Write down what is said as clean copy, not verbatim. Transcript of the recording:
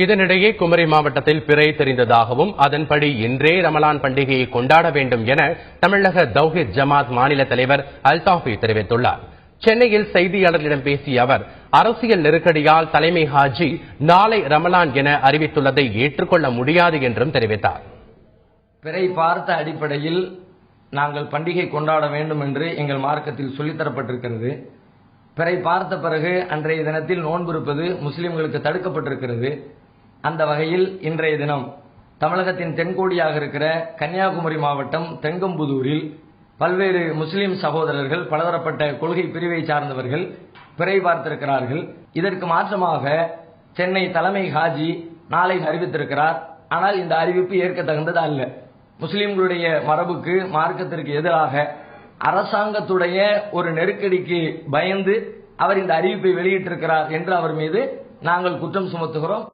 இதனிடையே குமரி மாவட்டத்தில் பிறை தெரிந்ததாகவும் அதன்படி இன்றே ரமலான் பண்டிகையை கொண்டாட வேண்டும் என தமிழக தௌஹீத் ஜமாத் மாநில தலைவர் அல்தாஃபி தெரிவித்துள்ளார். சென்னையில் செய்தியாளர்களிடம் பேசிய அவர், அரசியல் நெருக்கடியால் தலைமை ஹாஜி நாளை ரமலான் என அறிவித்துள்ளதை ஏற்றுக்கொள்ள முடியாது என்றும் தெரிவித்தார். பிறை பார்த்த அடிப்படையில் நாங்கள் பண்டிகை கொண்டாட வேண்டும் என்று எங்கள் மார்க்கத்தில் சொல்லித்தரப்பட்டிருக்கிறது. பிறை பார்த்த பிறகு அன்றைய தினத்தில் நோன்பு இருப்பது முஸ்லிம்களுக்கு தடுக்கப்பட்டிருக்கிறது. அந்த வகையில் இன்றைய தினம் தமிழகத்தின் தென்கோடியாக இருக்கிற கன்னியாகுமரி மாவட்டம் தெங்கம்புதூரில் பல்வேறு முஸ்லிம் சகோதரர்கள், பலதரப்பட்ட கொள்கை பிரிவை சார்ந்தவர்கள் பிறை பார்த்திருக்கிறார்கள். இதற்கு மாற்றமாக சென்னை தலைமை ஹாஜி நாளை அறிவித்திருக்கிறார். ஆனால் இந்த அறிவிப்பு ஏற்க தகுந்தது அல்ல. முஸ்லிம்களுடைய மரபுக்கு, மார்க்கத்திற்கு எதிராக அரசாங்கத்துடைய ஒரு நெருக்கடிக்கு பயந்து அவர் இந்த அறிவிப்பை வெளியிட்டிருக்கிறார் என்று அவர் மீது நாங்கள் குற்றம் சுமத்துகிறோம்.